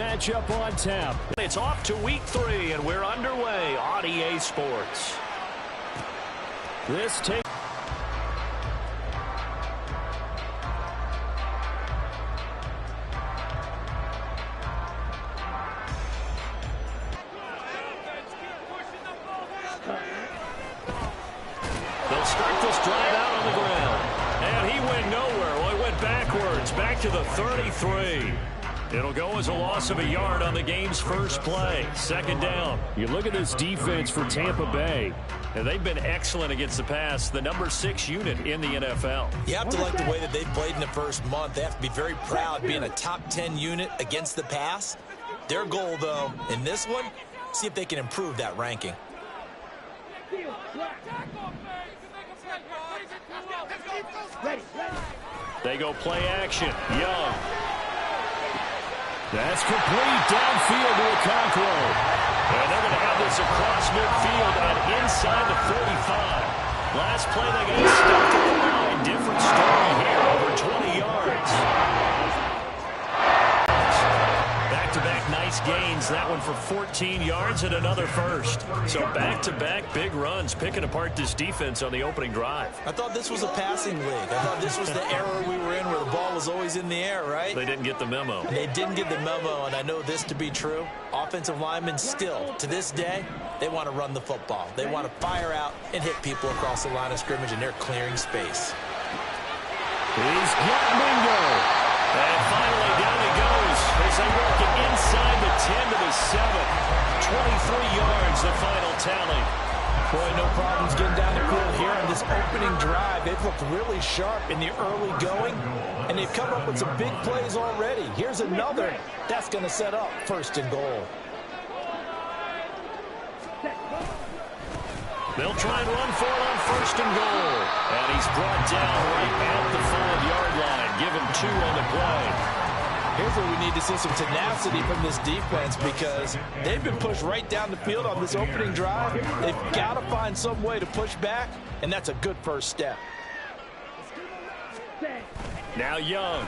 matchup on tap. It's off to week 3, and we're underway on EA Sports. This takes... They'll start this drive out on the ground. And he went nowhere. Well, he went backwards, back to the 33. It'll go as a loss of a yard on the game's first play. Second down. You look at this defense for Tampa Bay. And they've been excellent against the pass, the number 6 unit in the NFL. You have to like the way that they've played in the first month. They have to be very proud being a top 10 unit against the pass. Their goal, though, in this one, see if they can improve that ranking. They go play action. Young. That's complete downfield to Okonkwo. And they're going to have this across midfield and inside the 45. Last play they got stuck at the line. Different story here, over 20 yards. Back-to-back nice gains. That one for 14 yards and another first. So back-to-back big runs, picking apart this defense on the opening drive. I thought this was a passing league. I thought this was the era we were in where the ball was always in the air, right? They didn't get the memo. They didn't get the memo, and I know this to be true. Offensive linemen still, to this day, they want to run the football. They want to fire out and hit people across the line of scrimmage, and they're clearing space. He's got Mingo. And finally down he goes as they work it inside the 10 to the 7. 23 yards, the final tally. Boy, no problems getting down the field here on this opening drive. They've looked really sharp in the early going, and they've come up with some big plays already. Here's another. That's going to set up first and goal. They'll try and run for it on first and goal. And he's brought down right at the 5-yard line. Give him 2 on the play. Here's where we need to see some tenacity from this defense because they've been pushed right down the field on this opening drive. They've got to find some way to push back, and that's a good first step. Now Young.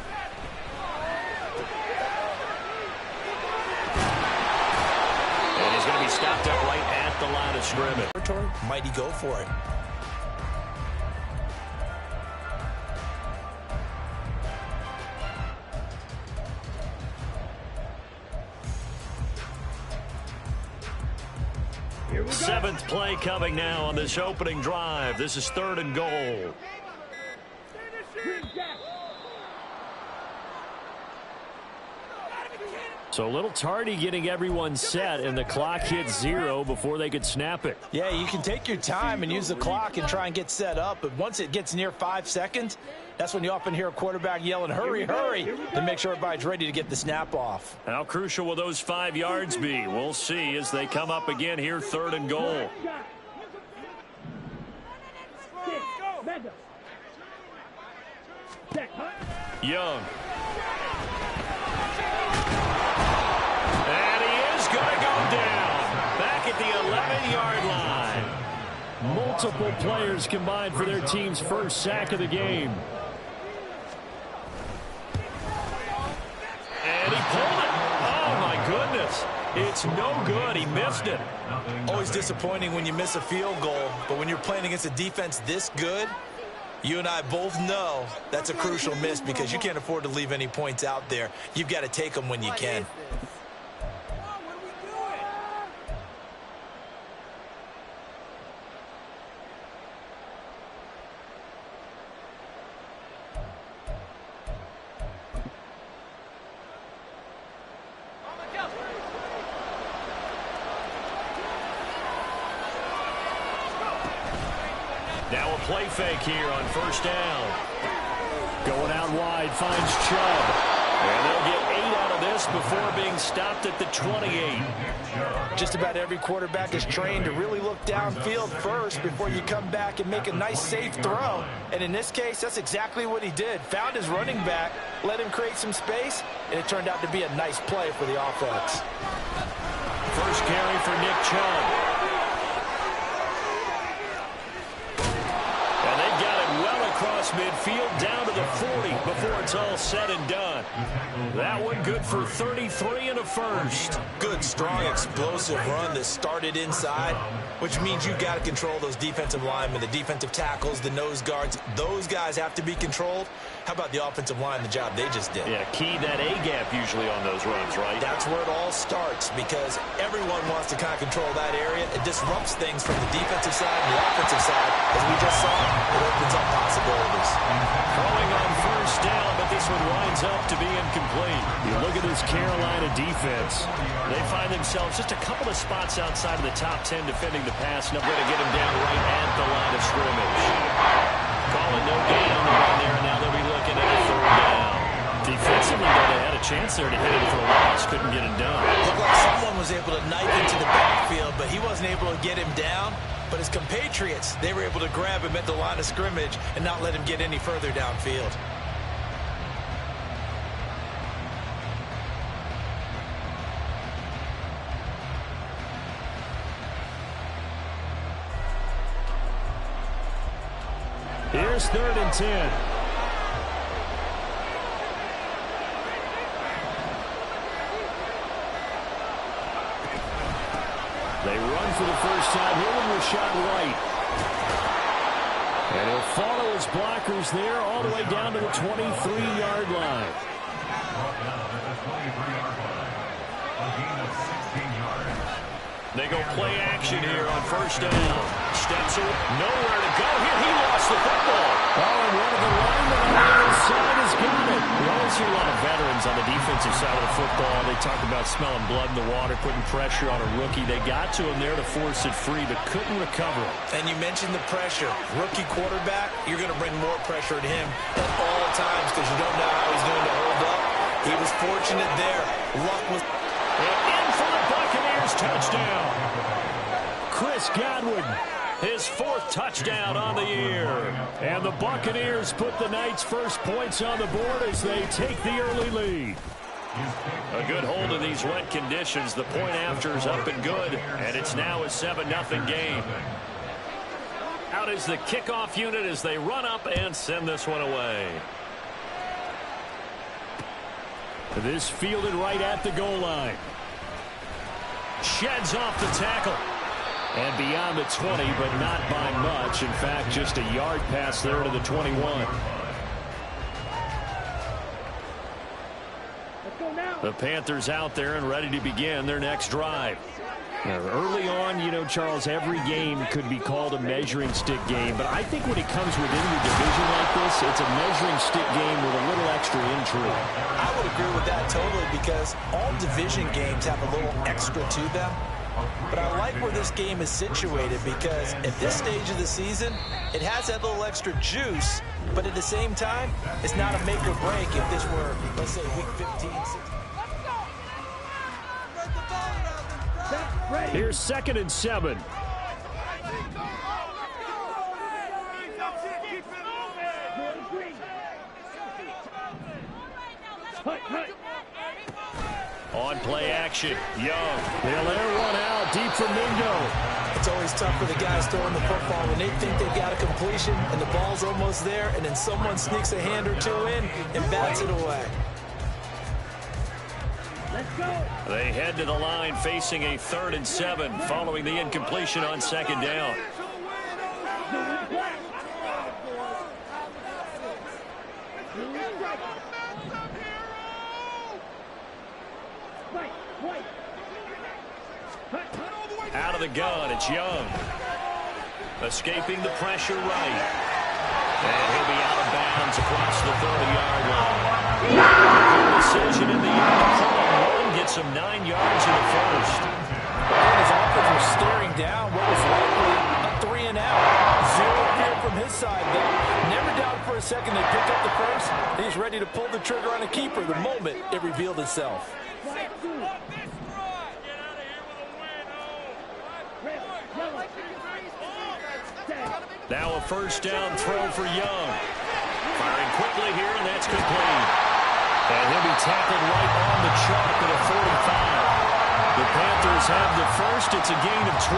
And he's going to be stopped up right at the line of scrimmage. Might he go for it? Seventh play coming now on this opening drive. This is 3rd and goal. So a little tardy getting everyone set, and the clock hit 0 before they could snap it. Yeah, you can take your time and use the clock and try and get set up, but once it gets near 5 seconds, that's when you often hear a quarterback yelling, hurry, hurry, to make sure everybody's ready to get the snap off. How crucial will those 5 yards be? We'll see as they come up again here, 3rd and goal. Young. And he is going to go down. Back at the 11-yard line. Multiple players combined for their team's first sack of the game. And he pulled it. Oh, my goodness. It's no good. He missed it. Always disappointing when you miss a field goal, but when you're playing against a defense this good, you and I both know that's a crucial miss because you can't afford to leave any points out there. You've got to take them when you can. Now a play fake here on first down. Going out wide, finds Chubb. And they'll get 8 out of this before being stopped at the 28. Just about every quarterback is trained to really look downfield first before you come back and make a nice, safe throw. And in this case, that's exactly what he did. Found his running back, let him create some space, and it turned out to be a nice play for the offense. First carry for Nick Chubb. And they've got it well across across midfield down to the 40 before it's all said and done. That one good for 33 and a first. Good, strong, explosive run that started inside, which means you got to control those defensive linemen, the defensive tackles, the nose guards. Those guys have to be controlled. How about the offensive line, the job they just did? Yeah, key that A-gap usually on those runs, right? That's where it all starts because everyone wants to kind of control that area. It disrupts things from the defensive side and the offensive side. As we just saw, it opens up possibilities. Throwing on first down, but this one winds up to be incomplete. You look at this Carolina defense. They find themselves just a couple of spots outside of the top 10 defending the pass. Now going to get him down right at the line of scrimmage. Calling no gain on the run there, and now they'll be looking at a third down. Defensively, they had a chance there to hit him for a loss. Couldn't get him done. Looked like someone was able to knife into the backfield, but he wasn't able to get him down. But his compatriots, they were able to grab him at the line of scrimmage and not let him get any further downfield. Here's 3rd and 10. They run for the first time here with Rashad White. And he'll follow his blockers there all the way down to the 23-yard line. They go play action here on first down. Stetson, nowhere to go here. He lost the football. Oh, and one of the linemen on the other side has got it. We always see a lot of veterans on the defensive side of the football. They talk about smelling blood in the water, putting pressure on a rookie. They got to him there to force it free, but couldn't recover. And you mentioned the pressure. Rookie quarterback, you're going to bring more pressure at him at all times because you don't know how he's going to hold up. He was fortunate there. Luck was... In for the Buccaneers touchdown. Chris Godwin, his 4th touchdown on the year. And the Buccaneers put the Knights' first points on the board as they take the early lead. A good hold in these wet conditions. The point after is up and good, and it's now a 7-0 game. Out is the kickoff unit as they run up and send this one away. This fielded right at the goal line. Sheds off the tackle. And beyond the 20, but not by much. In fact, just a yard pass there to the 21. The Panthers out there and ready to begin their next drive. Now, early on, you know, Charles, every game could be called a measuring stick game. But I think when it comes within your division like this, it's a measuring stick game with a little extra intrigue. I would agree with that totally because all division games have a little extra to them. But I like where this game is situated because at this stage of the season, it has that little extra juice, but at the same time, it's not a make or break if this were, let's say, week 15, 16. Here's 2nd and 7. On play action, Young. They'll air one out deep for Mingo. It's always tough for the guys throwing the football when they think they've got a completion and the ball's almost there, and then someone sneaks a hand or two in and bats it away. They head to the line facing a 3rd and 7 following the incompletion on 2nd down. Out of the gun, it's Young. Escaping the pressure right. And he'll be out of bounds across the 30-yard line. Good decision in the end. Gets him 9 yards in the first. And his offense was staring down what was likely a 3 and out. Zero fear from his side, though. Never doubted for a second they picked up the first. He's ready to pull the trigger on a keeper the moment it revealed itself. Now a first down throw for Young. Firing quickly here, and that's complete. And he'll be tackled right on the chalk at a 45. The Panthers have the first. It's a gain of 12.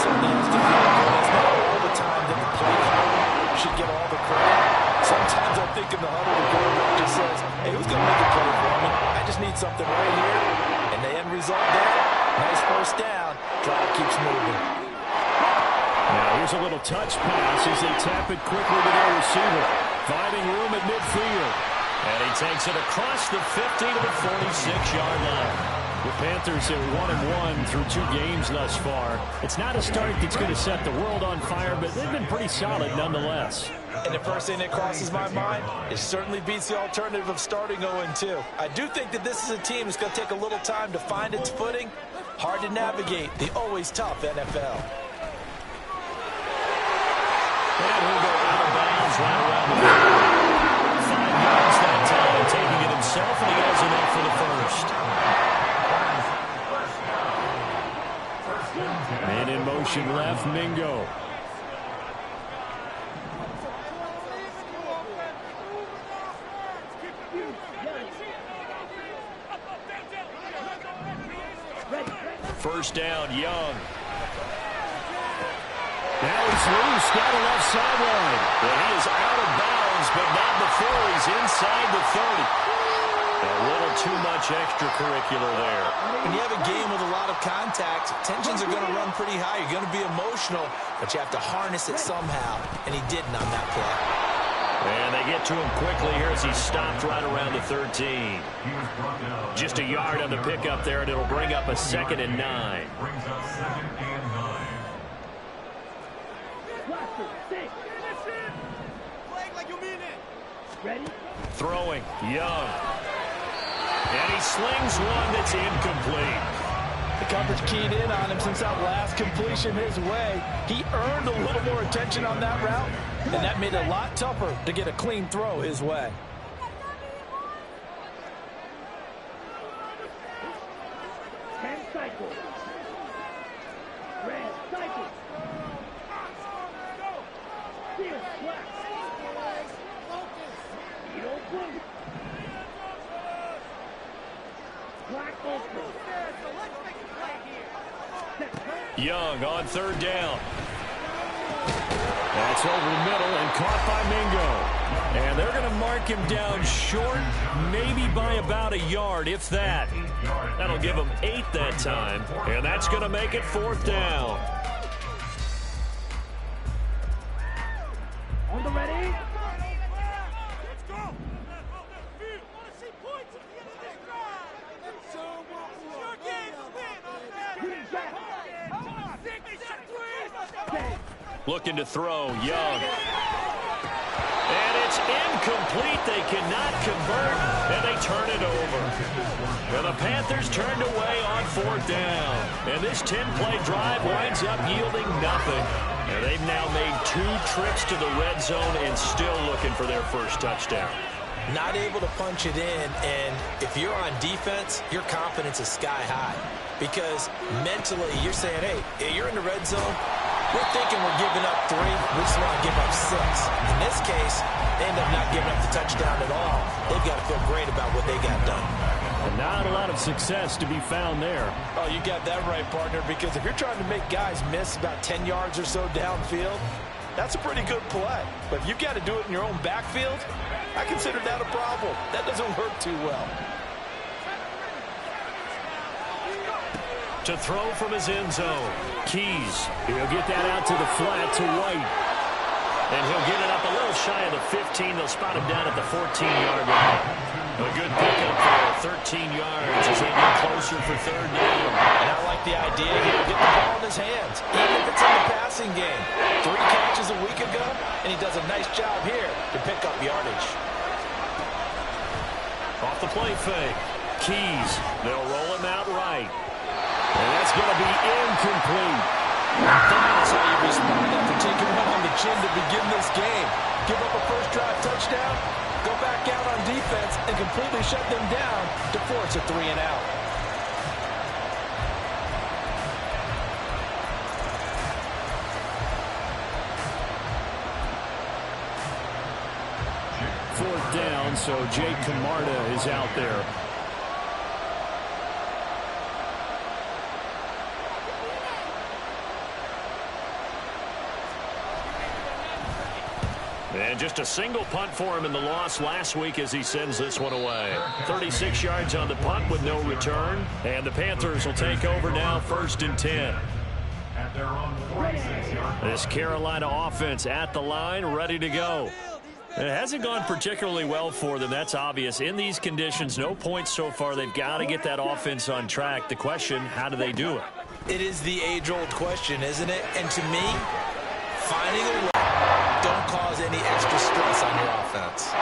Certainly has to feel good. It's not all the time that the play should get all the credit. Sometimes I think in the huddle, the quarterback just says, hey, who's going to make a play for me? I just need something right here. And the end result there, nice first down. Drive keeps moving. Now here's a little touch pass as they tap it quickly to their receiver. Finding room at midfield. And he takes it across the 50 to the 46-yard line. The Panthers are 1-1 through 2 games thus far. It's not a start that's going to set the world on fire, but they've been pretty solid nonetheless. And the first thing that crosses my mind, it certainly beats the alternative of starting 0-2. I do think that this is a team that's going to take a little time to find its footing. Hard to navigate the always tough NFL. And he'll go out of bounds right around the field. 5 yards that time, taking it himself, and he has enough for the first. And in motion left, Mingo. First down, Young. Now he's loose down the left sideline. Well, he is out of bounds, but not before he's inside the 30. A little too much extracurricular there. When you have a game with a lot of contact, tensions are going to run pretty high. You're going to be emotional, but you have to harness it somehow, and he didn't on that play. And they get to him quickly here as he stopped right around the 13. Just a yard on the pickup there, and it'll bring up a 2nd and 9. Throwing, Young. And he slings one that's incomplete. The coverage keyed in on him since that last completion his way. He earned a little more attention on that route, and that made it a lot tougher to get a clean throw his way. Young on 3rd down. That's over the middle and caught by Mingo. And they're going to mark him down short, maybe by about a yard, if that. That'll give him 8 that time, and that's going to make it 4th down. On the ready? Looking to throw, Young. And it's incomplete. They cannot convert, and they turn it over. And the Panthers turned away on 4th down. And this 10-play drive winds up yielding nothing. And they've now made 2 trips to the red zone and still looking for their first touchdown. Not able to punch it in, and if you're on defense, your confidence is sky high. Because mentally, you're saying, hey, you're in the red zone. We're thinking we're giving up 3. We just want to give up 6. In this case, they end up not giving up the touchdown at all. They've got to feel great about what they got done. Not a lot of success to be found there. Oh, you got that right, partner, because if you're trying to make guys miss about 10 yards or so downfield, that's a pretty good play. But if you've got to do it in your own backfield, I consider that a problem. That doesn't work too well. To throw from his end zone, Keys. He'll get that out to the flat to White. And he'll get it up a little shy of the 15. They'll spot him down at the 14-yard line. A good pickup there, 13 yards as they get closer for 3rd down. And I like the idea here. Get the ball in his hands, even if it's in the passing game. 3 catches a week ago, and he does a nice job here to pick up yardage. Off the play fake. Keys. They'll roll him out right. And that's going to be incomplete. That's how you respond after taking one on the chin to begin this game. Give up a first drive touchdown, go back out on defense, and completely shut them down to force a 3-and-out. Fourth down, so Jake Camarda is out there. And just a single punt for him in the loss last week as he sends this one away. 36 yards on the punt with no return. And the Panthers will take over now, 1st and 10. This Carolina offense at the line, ready to go. It hasn't gone particularly well for them. That's obvious. In these conditions, no points so far. They've got to get that offense on track. The question, how do they do it? It is the age-old question, isn't it? And to me, finding a way, don't cause any extra stress on your offense.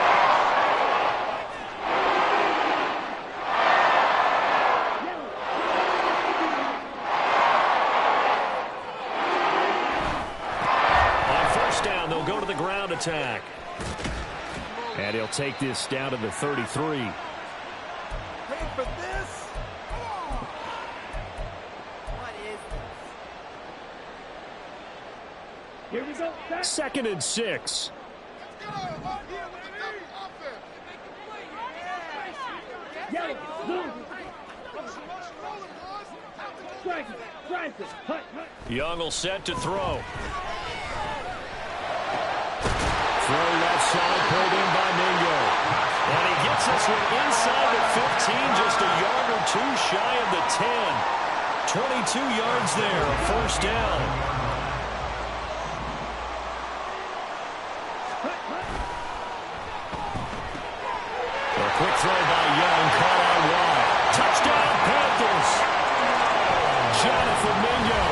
On 1st down, they'll go to the ground attack. And he'll take this down to the 33. Wait for this. What is this? Here we go. 2nd and 6. Young will set to throw. Throw left side, pulled in by Mingo. And he gets this one inside the 15, just a yard or two shy of the 10. 22 yards there, a 1st down. A quick throw by Young, caught out wide. Touchdown, Panthers. Jonathan Mingo,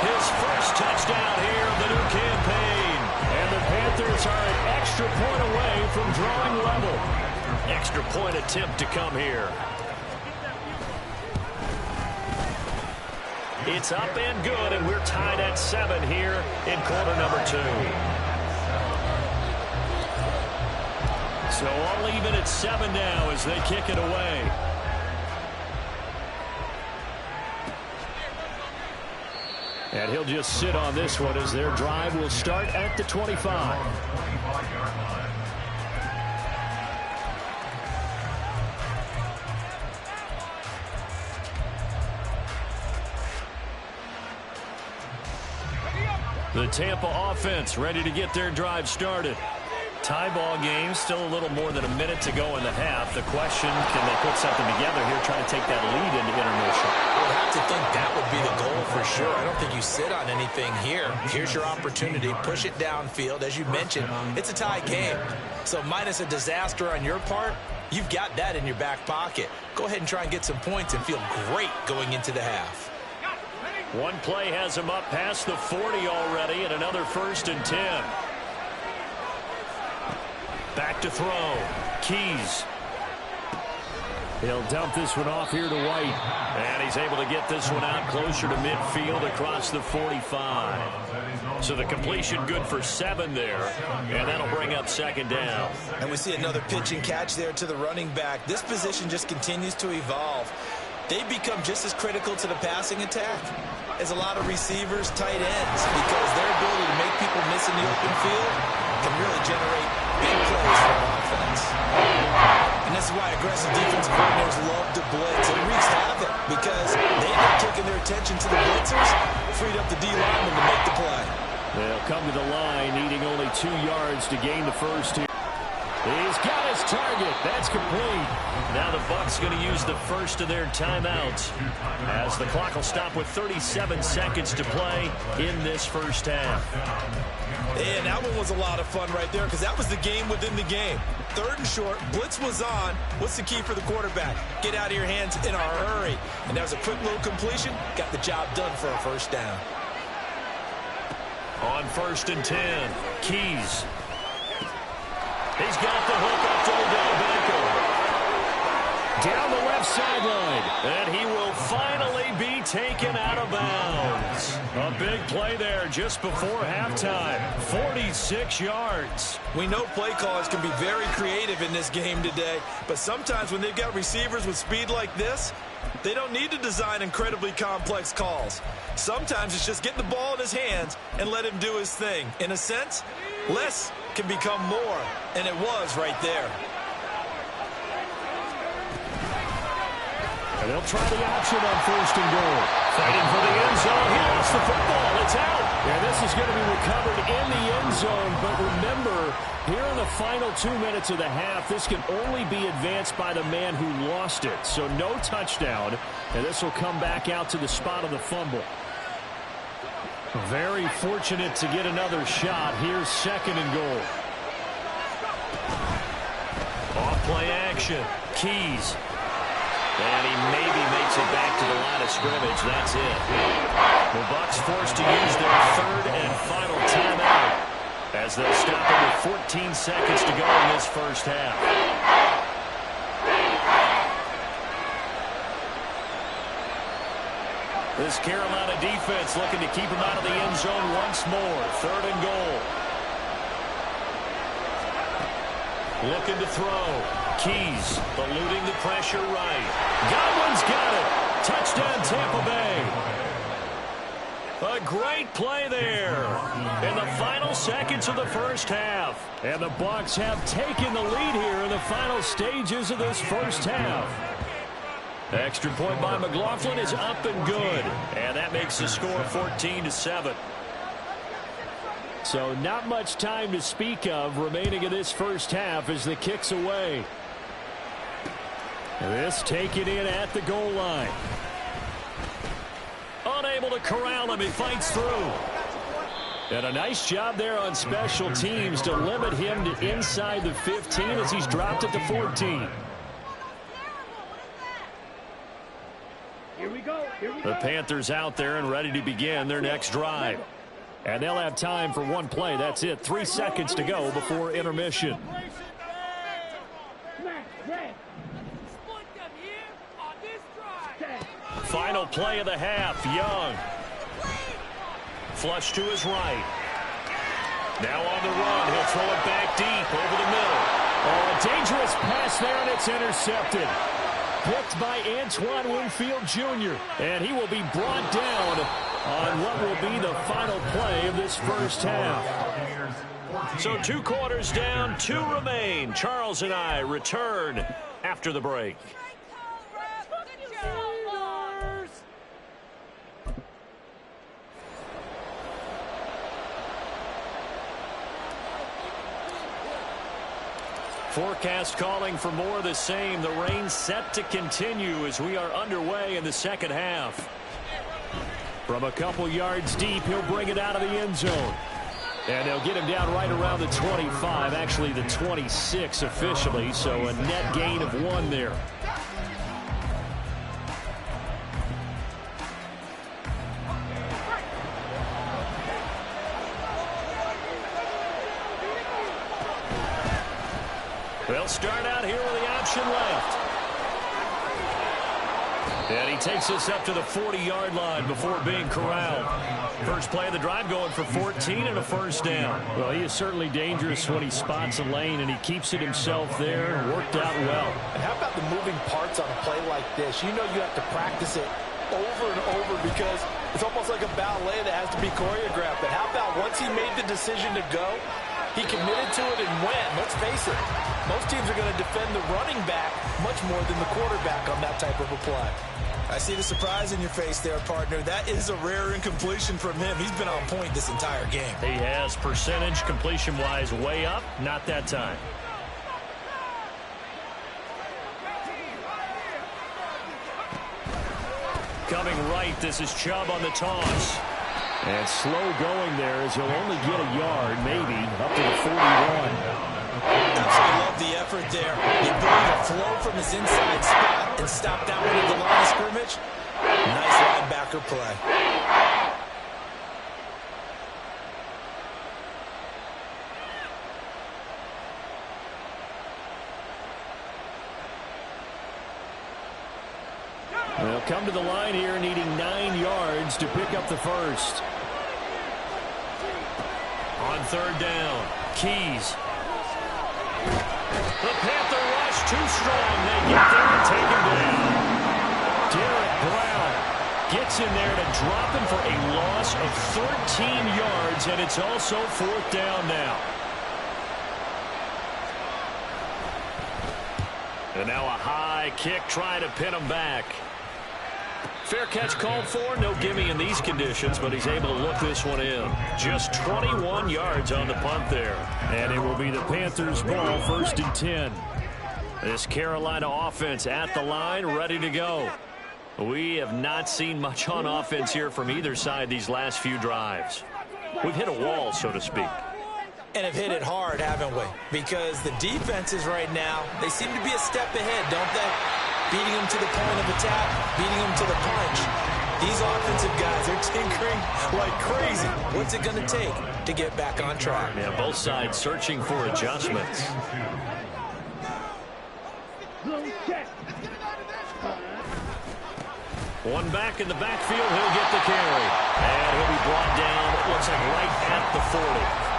his 1st touchdown here of the new campaign. And the Panthers are an extra point away from drawing level. Extra point attempt to come here. It's up and good, and we're tied at 7 here in quarter number 2. So all even at 7 now as they kick it away. And he'll just sit on this one as their drive will start at the 25. The Tampa offense ready to get their drive started. Tie ball game, still a little more than a minute to go in the half. The question, can they put something together here, trying to take that lead into intermission? I have to think that would be the goal for sure. I don't think you sit on anything here. Here's your opportunity. Push it downfield. As you mentioned, it's a tie game. So minus a disaster on your part, you've got that in your back pocket. Go ahead and try and get some points and feel great going into the half. One play has him up past the 40 already, and another 1st and 10. Back to throw. Keys. He'll dump this one off here to White. And he's able to get this one out closer to midfield across the 45. So the completion good for 7 there. And that'll bring up 2nd down. And we see another pitch and catch there to the running back. This position just continues to evolve. They become just as critical to the passing attack as a lot of receivers, tight ends, because their ability to make people miss in the open field can really generate big plays for an offense. And this is why aggressive defensive coordinators love to blitz. It wreaks havoc because they end up taking their attention to the blitzers, freed up the D-lineman to make the play. They'll come to the line, needing only 2 yards to gain the first here. He's got his target. That's complete. Now the Bucs going to use the first of their timeouts as the clock will stop with 37 seconds to play in this first half. And that one was a lot of fun right there because that was the game within the game. 3rd and short, blitz was on. What's the key for the quarterback? Get out of your hands in a hurry. And that was a quick little completion. Got the job done for a 1st down. On 1st and 10, Keys. He's got the hook up to Odell Beckham. Down the left sideline. And he will finally be taken out of bounds. A big play there just before halftime. 46 yards. We know play callers can be very creative in this game today, but sometimes when they've got receivers with speed like this, they don't need to design incredibly complex calls. Sometimes it's just get the ball in his hands and let him do his thing. In a sense, less can become more, and it was right there. And they'll try the option on 1st and goal. Fighting for the end zone. He lost the football. It's out. And this is going to be recovered in the end zone. But remember, here in the final 2 minutes of the half, this can only be advanced by the man who lost it. So no touchdown. And this will come back out to the spot of the fumble. Very fortunate to get another shot. Here's 2nd and goal. Off play action. Keys. And he maybe makes it back to the line of scrimmage. That's it. The Bucs forced to use their 3rd and final timeout as they'll stop it with 14 seconds to go in this first half. This Carolina defense looking to keep him out of the end zone once more. 3rd and goal. Looking to throw. Keys eluding the pressure right. Godwin's got it. Touchdown Tampa Bay. A great play there in the final seconds of the first half. And the Bucs have taken the lead here in the final stages of this first half. Extra point by McLaughlin is up and good. And that makes the score 14-7. So not much time to speak of remaining in this first half as the kick's away. This taken in at the goal line. Unable to corral him. He fights through. And a nice job there on special teams to limit him to inside the 15 as he's dropped it to 14. Here we go. The Panthers out there and ready to begin their next drive. And they'll have time for one play. That's it. 3 seconds to go before intermission. Final play of the half. Young. Flush to his right. Now on the run. He'll throw it back deep over the middle. Oh, a dangerous pass there, and it's intercepted. Picked by Antoine Winfield Jr. And he will be brought down on what will be the final play of this first half. So 2 quarters down, 2 remain. Charles and I return after the break. Forecast calling for more of the same. The rain set to continue as we are underway in the second half. From a couple yards deep, he'll bring it out of the end zone. And they'll get him down right around the 25, actually the 26 officially, so a net gain of 1 there. They'll start out here with the option left. And he takes us up to the 40-yard line before being corralled. First play of the drive going for 14 and a first down. Well, he is certainly dangerous when he spots a lane, and he keeps it himself there. Worked out well. And how about the moving parts on a play like this? You know you have to practice it over and over because it's almost like a ballet that has to be choreographed. But how about once he made the decision to go, he committed to it and went. Let's face it, most teams are going to defend the running back much more than the quarterback on that type of a play. I see the surprise in your face there, partner. That is a rare incompletion from him. He's been on point this entire game. He has percentage completion-wise way up. Not that time. Coming right, this is Chubb on the toss. And slow going there as he'll only get a yard, maybe, up to the 41. Absolutely love the effort there. The ability to flow from his inside spot and stop that one at the line of scrimmage. Nice linebacker play. They'll come to the line here needing 9 yards to pick up the first. On third down, Keys. The Panther rush too strong. They get there and take him down. Derek Brown gets in there to drop him for a loss of 13 yards, and it's also 4th down now. And now a high kick trying to pin him back. Fair catch called for. No gimme in these conditions, but he's able to look this one in. Just 21 yards on the punt there. And it will be the Panthers' ball, 1st and 10. This Carolina offense at the line, ready to go. We have not seen much on offense here from either side these last few drives. We've hit a wall, so to speak. And have hit it hard, haven't we? Because the defenses right now, they seem to be a step ahead, don't they? Beating them to the point of attack, beating them to the punch. These offensive guys are tinkering like crazy. What's it going to take to get back on track? Yeah, both sides searching for adjustments. One back in the backfield, he'll get the carry. And he'll be brought down, it looks like right at the 40.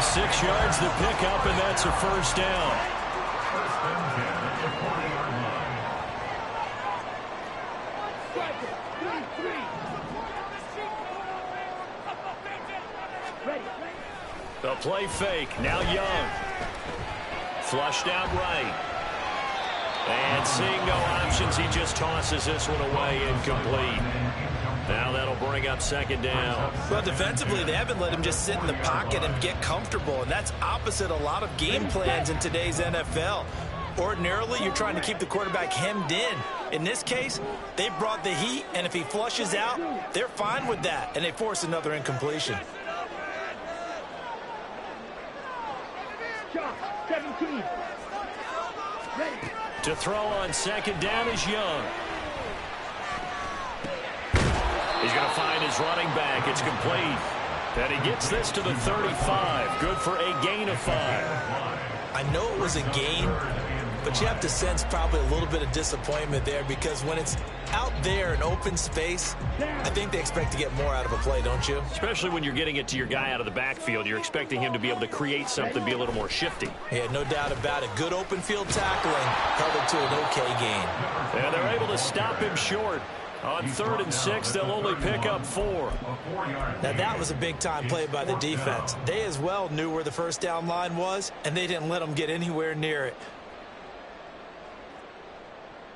6 yards to pick up, and that's a first down. The play fake, now Young. Flushed out right. And seeing no options, he just tosses this one away, incomplete. Now that'll bring up 2nd down. Well, defensively, they haven't let him just sit in the pocket and get comfortable, and that's opposite a lot of game plans in today's NFL. Ordinarily, you're trying to keep the quarterback hemmed in. In this case, they brought the heat, and if he flushes out, they're fine with that, and they force another incompletion. 17. To throw on 2nd down is Young. He's going to find his running back. It's complete. And he gets this to the 35. Good for a gain of 5. I know it was a gain, but you have to sense probably a little bit of disappointment there because when it's out there in open space, I think they expect to get more out of a play, don't you? Especially when you're getting it to your guy out of the backfield. You're expecting him to be able to create something, be a little more shifty. Yeah, no doubt about it. Good open field tackling, held it to an okay gain. And they're able to stop him short. On 3rd and 6, they'll only pick up 4. Now, that was a big-time play by the defense. They as well knew where the first down line was, and they didn't let them get anywhere near it.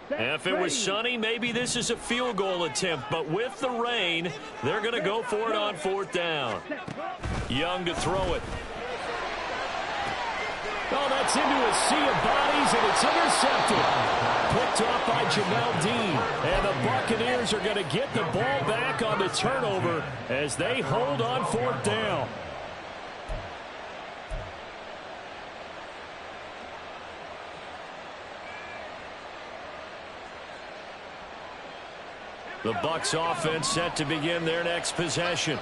If it was sunny, maybe this is a field goal attempt. But with the rain, they're going to go for it on 4th down. Young to throw it. Oh, that's into a sea of bodies, and it's intercepted. Picked off by Jamel Dean. And the Buccaneers are going to get the ball back on the turnover as they hold on 4th down. The Bucs offense set to begin their next possession.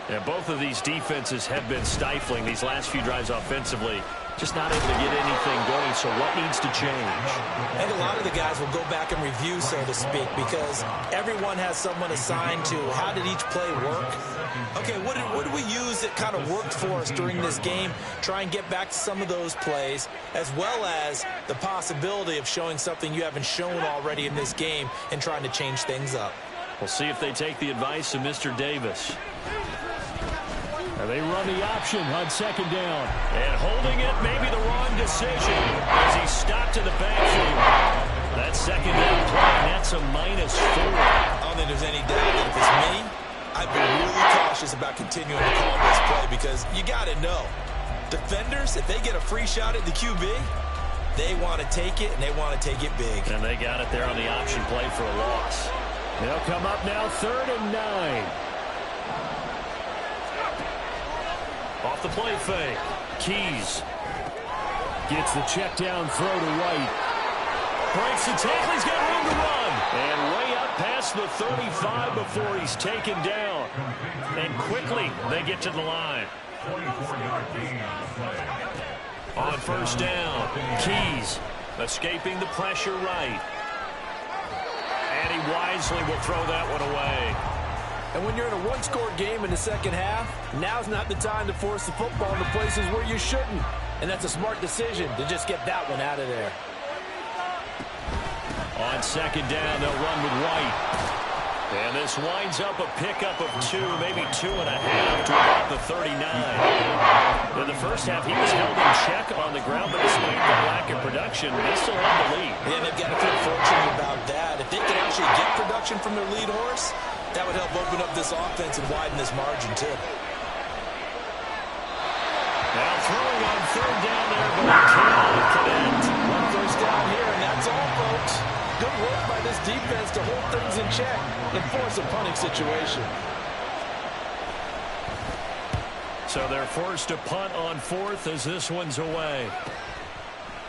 And both of these defenses have been stifling these last few drives offensively. Just not able to get anything going, so what needs to change? I think a lot of the guys will go back and review, so to speak, because everyone has someone assigned to how did each play work. Okay, what did we use that kind of worked for us during this game? Try and get back to some of those plays, as well as the possibility of showing something you haven't shown already in this game and trying to change things up. We'll see if they take the advice of Mr. Davis. And they run the option on 2nd down. And holding it may be the wrong decision as he stopped in the backfield. That 2nd down play, and that's a -4. I don't think there's any doubt that if it's me, I'd be really cautious about continuing to call this play because you got to know, defenders, if they get a free shot at the QB, they want to take it, and they want to take it big. And they got it there on the option play for a loss. They'll come up now 3rd and 9. Off the play fake. Keys gets the check down throw to White. Breaks the tackle. He's got room to run. And way up past the 35 before he's taken down. And quickly they get to the line. On 1st down, Keys escaping the pressure right. And he wisely will throw that one away. And when you're in a one-score game in the second half, now's not the time to force the football into places where you shouldn't. And that's a smart decision to just get that one out of there. On 2nd down, they'll run with White. And this winds up a pickup of 2, maybe 2.5 to about the 39. In the first half, he was held in check on the ground, but despite that lack of production, they still have the lead. Yeah, they've got to feel fortunate about that. If they can actually get production from their lead horse, that would help open up this offense and widen this margin, too. Now throwing on third down there, but cannot connect. One first down here, and that's all, folks. Good work by this defense to hold things in check and force a punting situation. So they're forced to punt on fourth as this one's away.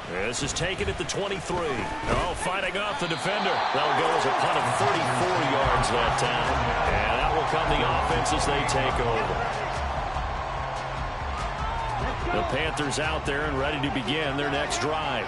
This is taken at the 23. Oh, fighting off the defender. That'll go as a punt of 34 yards that time. And that will come the offense as they take over. The Panthers out there and ready to begin their next drive.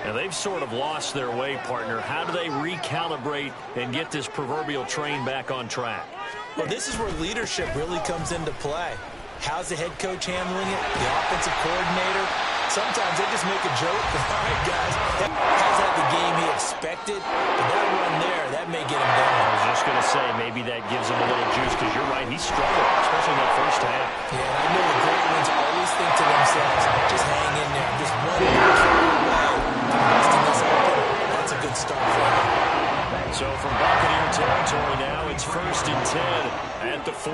And they've sort of lost their way, partner. How do they recalibrate and get this proverbial train back on track? Well, this is where leadership really comes into play. How's the head coach handling it? The offensive coordinator? Sometimes they just make a joke. All right, guys, that has had the game he expected. But that run there, that may get him down. I was just going to say, maybe that gives him a little juice, because you're right, he struggled, especially in that first half. Yeah, and I know the great ones always think to themselves, just hang in there, just one person away. This open, that's a good start for him. So from Buccaneer territory now, it's 1st and 10 at the 43.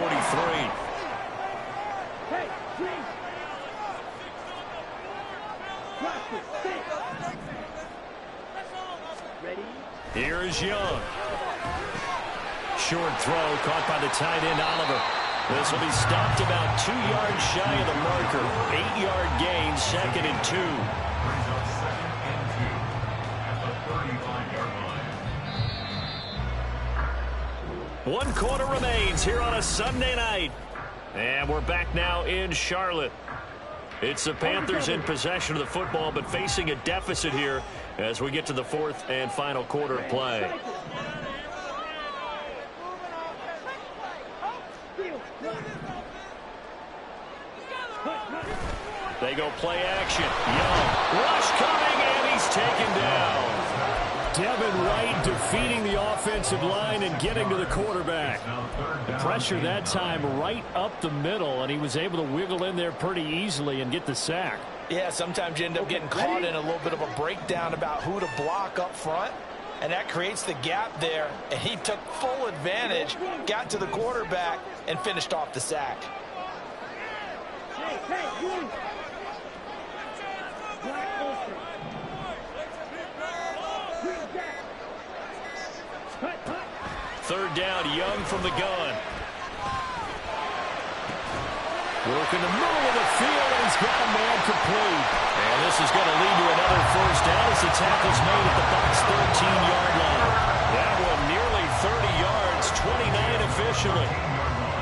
Hey, Green. Ready? Here is Young. Short throw caught by the tight end Oliver. This will be stopped about 2 yards shy of the marker. 8-yard gain, 2nd and 2. One quarter remains here on a Sunday night. And we're back now in Charlotte. It's the Panthers in possession of the football, but facing a deficit here as we get to the 4th and final quarter of play. They go play action. Young. Rush coming, and he's taken down. Devin Wright defeating the offensive line and getting to the quarterback. The pressure that time right up the middle, and he was able to wiggle in there pretty easily and get the sack. Yeah, sometimes you end up getting caught in a little bit of a breakdown about who to block up front, and that creates the gap there, and he took full advantage, got to the quarterback, and finished off the sack. Third down, Young from the gun. Work in the middle of the field, and he's got a man complete. And this is going to lead to another first down as the tackle's made at the Bucs' 13-yard line. That one nearly 30 yards, 29 officially.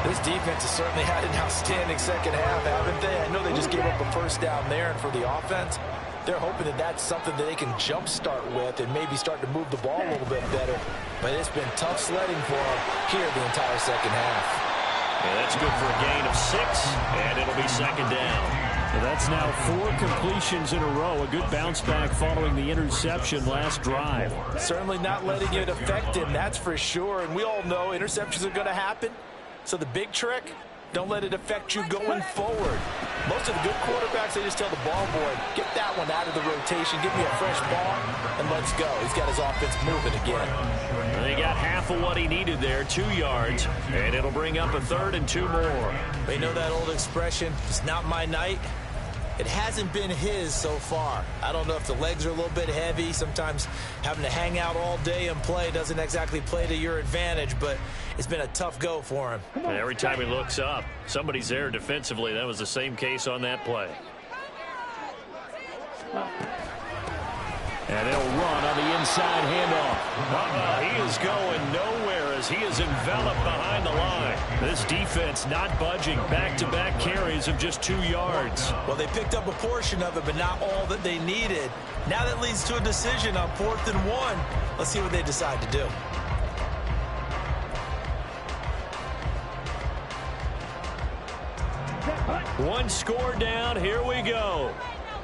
This defense has certainly had an outstanding second half, haven't they? I know they just gave up a first down there, and for the offense, they're hoping that that's something that they can jumpstart with and maybe start to move the ball a little bit better. But it's been tough sledding for them here the entire second half. Yeah, that's good for a gain of 6, and it'll be second down. Well, that's now 4 completions in a row. A good bounce back following the interception last drive. Certainly not letting it affect him, that's for sure. And we all know interceptions are going to happen. So the big trick, don't let it affect you going forward. Most of the good quarterbacks, they just tell the ball boy, get that one out of the rotation, give me a fresh ball, and let's go. He's got his offense moving again. And he got half of what he needed there, 2 yards, and it'll bring up a 3rd and 2 more. But you know that old expression, it's not my night? It hasn't been his so far. I don't know if the legs are a little bit heavy. Sometimes having to hang out all day and play doesn't exactly play to your advantage, but it's been a tough go for him. And every time he looks up, somebody's there defensively. That was the same case on that play. And they'll run on the inside handoff. He is going nowhere as he is enveloped behind the line. This defense not budging. Back-to-back carries of just 2 yards. Well, they picked up a portion of it, but not all that they needed. Now that leads to a decision on 4th and 1. Let's see what they decide to do. One score down. Here we go.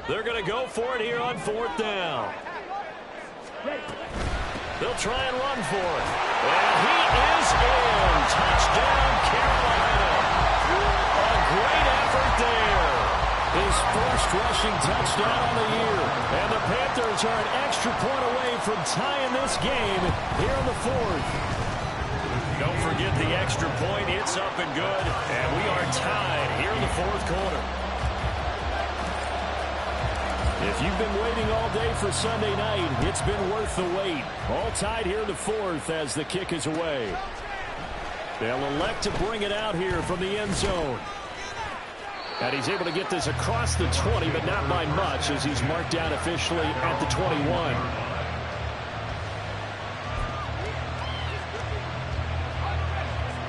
They're going to go for it here on 4th down. They'll try and run for it. And he is first rushing touchdown on the year. And the Panthers are an extra point away from tying this game here in the fourth. Don't forget the extra point. It's up and good. And we are tied here in the fourth quarter. If you've been waiting all day for Sunday night, it's been worth the wait. All tied here in the fourth as the kick is away. They'll elect to bring it out here from the end zone. And he's able to get this across the 20, but not by much as he's marked down officially at the 21.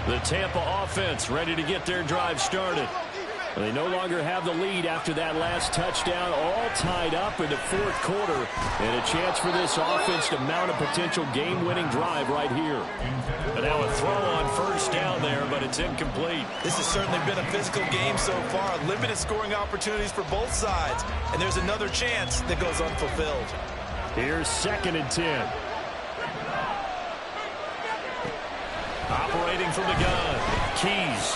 The Tampa offense ready to get their drive started. They no longer have the lead after that last touchdown, all tied up in the fourth quarter. And a chance for this offense to mount a potential game-winning drive right here. And now a throw on first down there, but it's incomplete. This has certainly been a physical game so far. Limited scoring opportunities for both sides. And there's another chance that goes unfulfilled. Here's 2nd and 10. Operating from the gun. Keys.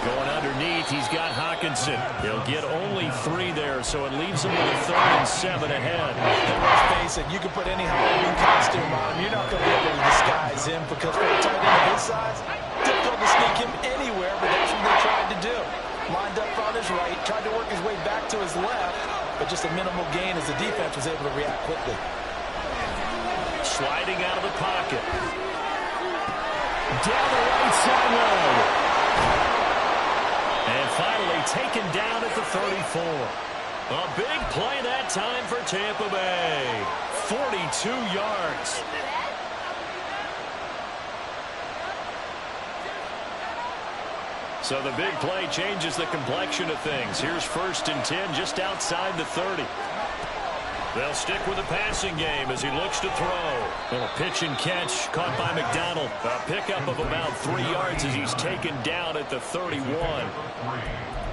Going underneath, he's got Hawkinson. He'll get only 3 there, so it leaves him with a 3rd and 7 ahead. And let's face it, you can put any Halloween costume on him. You're not going to be able to disguise him because for a tight end of his size, difficult to sneak him anywhere, but that's what they tried to do. Lined up on his right, tried to work his way back to his left, but just a minimal gain as the defense was able to react quickly. Sliding out of the pocket. Down the right sideline. And finally taken down at the 34. A big play that time for Tampa Bay. 42 yards. So the big play changes the complexion of things. Here's 1st and 10 just outside the 30. They'll stick with the passing game as he looks to throw. Little pitch and catch caught by McDonald. A pickup of about 3 yards as he's taken down at the 31.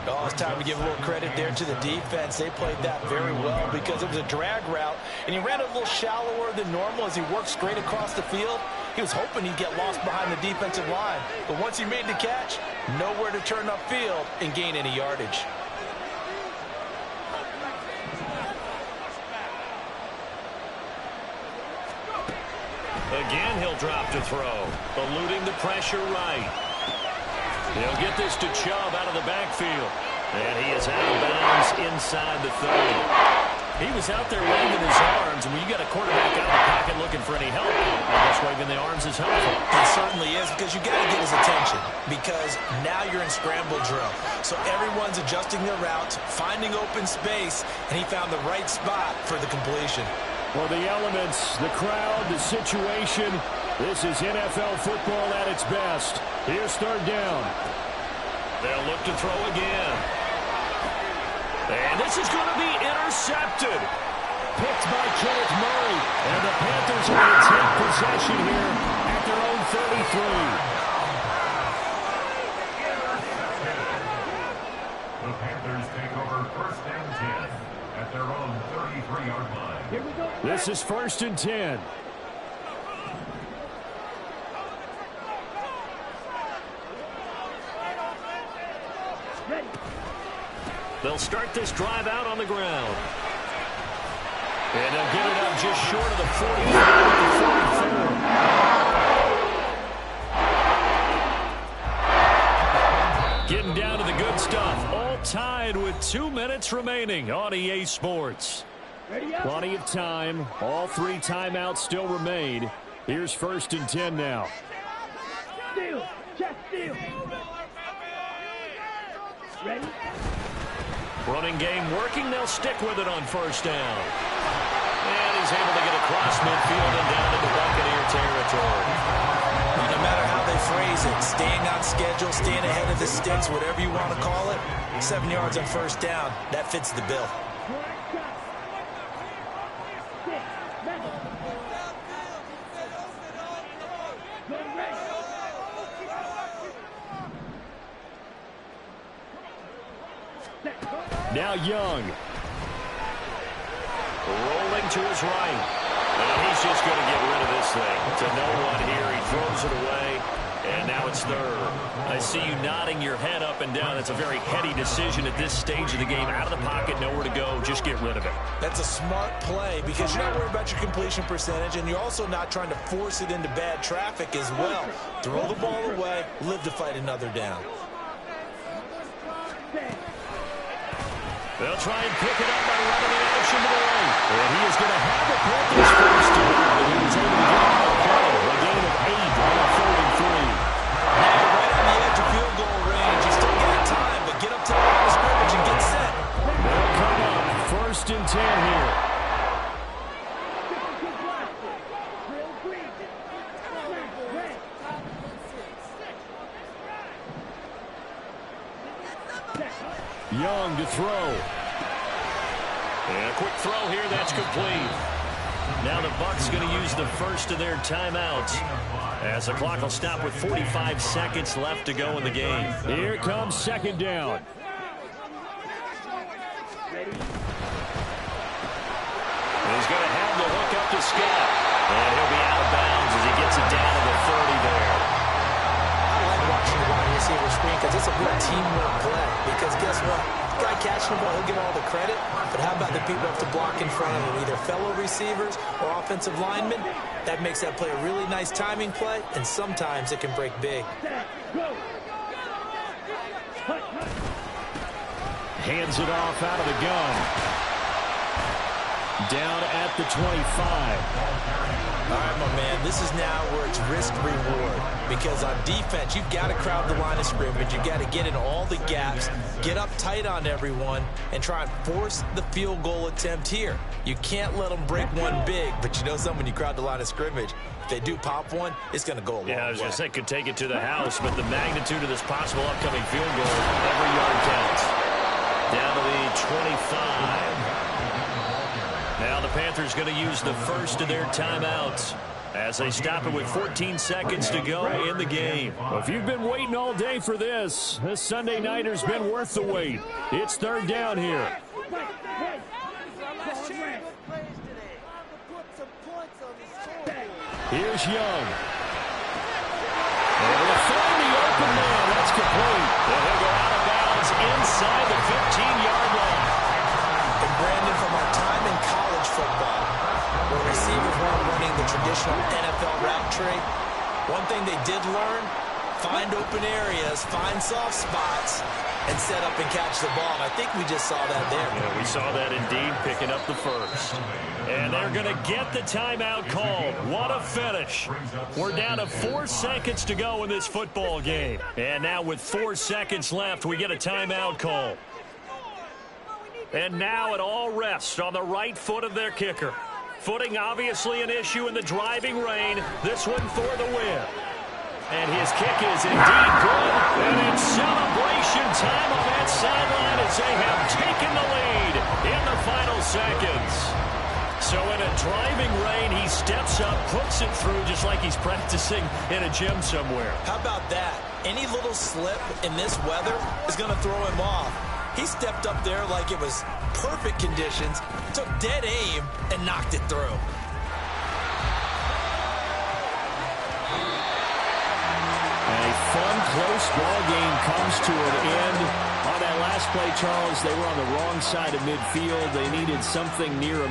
Oh, it's time to give a little credit there to the defense. They played that very well because it was a drag route, and he ran a little shallower than normal as he worked straight across the field. He was hoping he'd get lost behind the defensive line. But once he made the catch, nowhere to turn upfield and gain any yardage. Again, he'll drop to throw, eluding the pressure right. He'll get this to Chubb out of the backfield. And he is out of bounds inside the 30. He was out there waving his arms, and when you got a quarterback out of the pocket looking for any help, I guess waving the arms is helpful. It certainly is, because you got to get his attention, because now you're in scramble drill. So everyone's adjusting their routes, finding open space, and he found the right spot for the completion. Well, the elements, the crowd, the situation, this is NFL football at its best. Here's 3rd down. They'll look to throw again. And this is going to be intercepted. Picked by Kenneth Murray. And the Panthers are going to take possession here at their own 33. The Panthers take over 1st and 10 at their own 33-yard line. Here we go. This is 1st and 10. Ready. They'll start this drive out on the ground. And they'll get it up just short of the 44 to the 44. Getting down to the good stuff. All tied with 2 minutes remaining on EA Sports. Ready up. Plenty of time. All 3 timeouts still remain. Here's 1st and 10 now. Steal. Check steal. Ready. Running game working. They'll stick with it on 1st down. And he's able to get across midfield and down into Buccaneer territory. No matter how they phrase it, staying on schedule, staying ahead of the sticks, whatever you want to call it, 7 yards on 1st down, that fits the bill. Now Young. Rolling to his right. And he's just going to get rid of this thing. To no one here. He throws it away. And now now it's third. I see you nodding your head up and down. That's a very heady decision at this stage of the game. Out of the pocket, nowhere to go. Just get rid of it. That's a smart play because you're not worried about your completion percentage, and you're also not trying to force it into bad traffic as well. Throw the ball away, live to fight another down. They'll try and pick it up by running the action to the right. And he is going to have the Panthers first down. And he's able to get out of play. A gain of 8 on a 4-3. Right on the edge of field goal range. You still got time, but get up to the line of scrimmage and get set. They'll come up 1st and 10 here. Young to throw. And a quick throw here, that's complete. Now the Bucs going to use the first of their timeouts as the clock will stop with 45 seconds left to go in the game. Here comes 2nd down. He's going to have the hook up to Scott. And he'll be out of bounds as he gets it down to the 30 there. I like watching the wide receiver screen because it's a real teamwork play. Because guess what? The guy catching the ball, he'll get all the credit. But how about the people who have to block in front of him, either fellow receivers or offensive linemen? That makes that play a really nice timing play, and sometimes it can break big. Hands it off out of the gun. Down at the 25. All right, my man, this is now where it's risk-reward. Because on defense, you've got to crowd the line of scrimmage. You've got to get in all the gaps, get up tight on everyone, and try and force the field goal attempt here. You can't let them break one big, but you know something, when you crowd the line of scrimmage, if they do pop one, it's going to go a long way. Yeah, I was going to say, could take it to the house, but the magnitude of this possible upcoming field goal, every yard counts. Down to the 25. Now the Panthers going to use the first of their timeouts as they stop it with 14 seconds to go in the game. Well, if you've been waiting all day for this Sunday nighter's been worth the wait. It's 3rd down here. Here's Young. And he'll find the open man. That's complete. And he'll go out of bounds inside the 15-yard line. And Brandon, from our time in college football, where receivers weren't running the traditional NFL route tree, one thing they did learn, find open areas, find soft spots, and set up and catch the ball. And I think we just saw that there. Yeah, we saw that indeed, picking up the first. And they're going to get the timeout called. What a finish. We're down to 4 seconds to go in this football game. And now with 4 seconds left, we get a timeout call. And now it all rests on the right foot of their kicker. Footing obviously an issue in the driving rain. This one for the win. And his kick is indeed good. And it's celebration time on that sideline as they have taken the lead in the final seconds. So in a driving rain, he steps up, puts it through just like he's practicing in a gym somewhere. How about that? Any little slip in this weather is going to throw him off. He stepped up there like it was perfect conditions, took dead aim, and knocked it through. A fun, close ball game comes to an end. On that last play, Charles, they were on the wrong side of midfield. They needed something near a